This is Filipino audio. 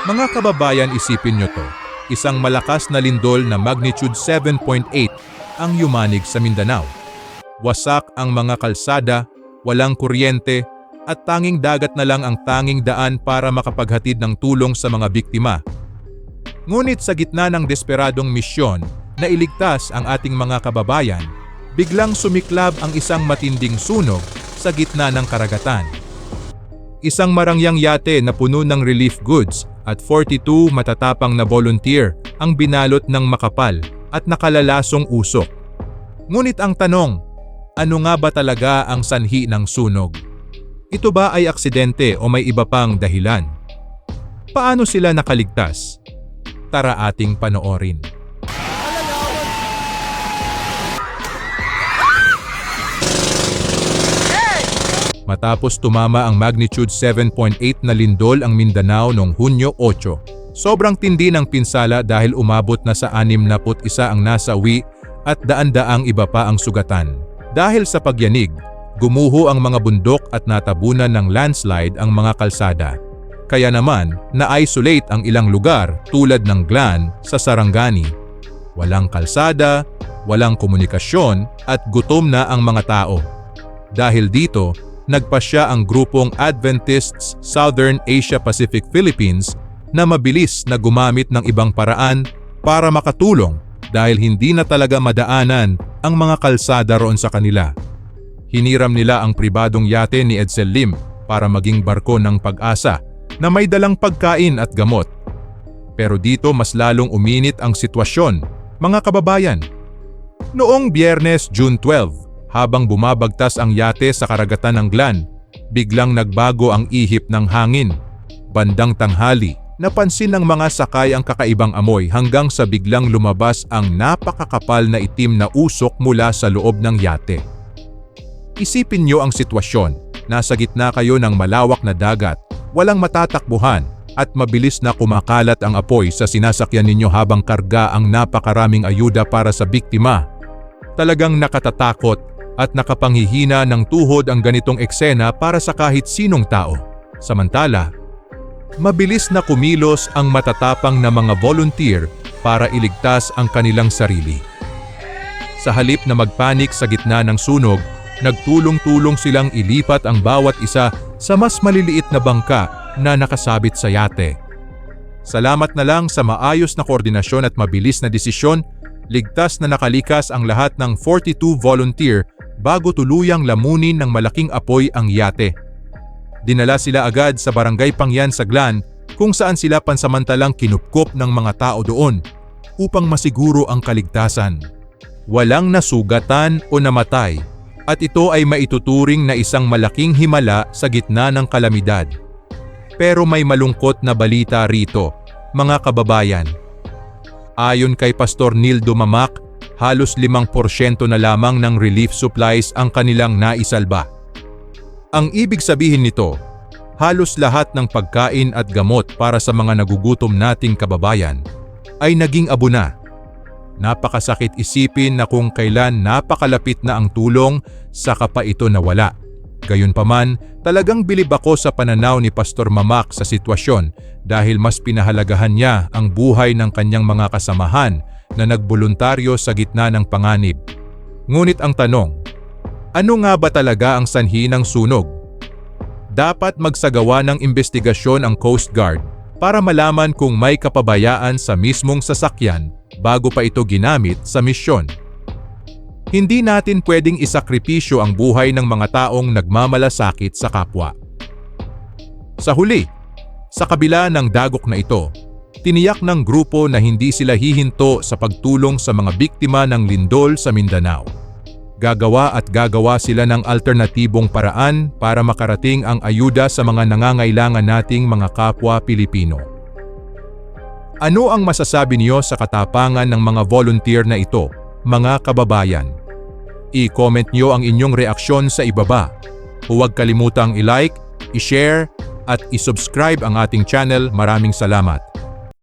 Mga kababayan, isipin nyo to. Isang malakas na lindol na magnitude 7.8 ang yumanig sa Mindanao. Wasak ang mga kalsada, walang kuryente, at tanging dagat na lang ang tanging daan para makapaghatid ng tulong sa mga biktima. Ngunit sa gitna ng desperadong misyon na iligtas ang ating mga kababayan, biglang sumiklab ang isang matinding sunog sa gitna ng karagatan. Isang marangyang yate na puno ng relief goods at 42 matatapang na volunteer ang binalot ng makapal at nakalalasong usok. Ngunit ang tanong, ano nga ba talaga ang sanhi ng sunog? Ito ba ay aksidente o may iba pang dahilan? Paano sila nakaligtas? Tara ating panoorin. Matapos tumama ang magnitude 7.8 na lindol ang Mindanao noong Hunyo 8, sobrang tindi ng pinsala dahil umabot na sa 61 ang nasawi at daan-daang iba pa ang sugatan. Dahil sa pagyanig, gumuho ang mga bundok at natabunan ng landslide ang mga kalsada. Kaya naman, na-isolate ang ilang lugar tulad ng Glan sa Sarangani. Walang kalsada, walang komunikasyon at gutom na ang mga tao. Dahil dito, nagpasya ang grupong Adventists Southern Asia Pacific Philippines na mabilis na gumamit ng ibang paraan para makatulong dahil hindi na talaga madaanan ang mga kalsada roon sa kanila. Hiniram nila ang pribadong yate ni Edsel Lim para maging barko ng pag-asa na may dalang pagkain at gamot. Pero dito mas lalong uminit ang sitwasyon, mga kababayan. Noong Biyernes, June 12, habang bumabagtas ang yate sa karagatan ng Glan, biglang nagbago ang ihip ng hangin. Bandang tanghali, napansin ng mga sakay ang kakaibang amoy hanggang sa biglang lumabas ang napakakapal na itim na usok mula sa loob ng yate. Isipin niyo ang sitwasyon. Nasa gitna kayo ng malawak na dagat, walang matatakbuhan at mabilis na kumakalat ang apoy sa sinasakyan ninyo habang karga ang napakaraming ayuda para sa biktima. Talagang nakatatakot at nakapanghihina ng tuhod ang ganitong eksena para sa kahit sinong tao. Samantala, mabilis na kumilos ang matatapang na mga volunteer para iligtas ang kanilang sarili. Sa halip na magpanik sa gitna ng sunog, nagtulong-tulong silang ilipat ang bawat isa sa mas maliliit na bangka na nakasabit sa yate. Salamat na lang sa maayos na koordinasyon at mabilis na desisyon, ligtas na nakalikas ang lahat ng 42 volunteer bago tuluyang lamunin ng malaking apoy ang yate. Dinala sila agad sa barangay Pangyan sa Glan kung saan sila pansamantalang kinupkop ng mga tao doon upang masiguro ang kaligtasan. Walang nasugatan o namatay at ito ay maituturing na isang malaking himala sa gitna ng kalamidad. Pero may malungkot na balita rito, mga kababayan. Ayon kay Pastor Nildo Mamak, halos 5% na lamang ng relief supplies ang kanilang naisalba. Ang ibig sabihin nito, halos lahat ng pagkain at gamot para sa mga nagugutom nating kababayan ay naging abo na. Napakasakit isipin na kung kailan napakalapit na ang tulong, saka pa ito nawala. Gayunpaman, talagang bilib ako sa pananaw ni Pastor Mamak sa sitwasyon dahil mas pinahalagahan niya ang buhay ng kanyang mga kasamahan na nagboluntaryo sa gitna ng panganib. Ngunit ang tanong, ano nga ba talaga ang sanhi ng sunog? Dapat magsagawa ng investigasyon ang Coast Guard para malaman kung may kapabayaan sa mismong sasakyan bago pa ito ginamit sa misyon. Hindi natin pwedeng isakripisyo ang buhay ng mga taong nagmamalasakit sa kapwa. Sa huli, sa kabila ng dagok na ito, tiniyak ng grupo na hindi sila hihinto sa pagtulong sa mga biktima ng lindol sa Mindanao. Gagawa sila ng alternatibong paraan para makarating ang ayuda sa mga nangangailangan nating mga kapwa Pilipino. Ano ang masasabi niyo sa katapangan ng mga volunteer na ito, mga kababayan? I-comment niyo ang inyong reaksyon sa ibaba. Huwag kalimutang i-like, i-share at i-subscribe ang ating channel. Maraming salamat.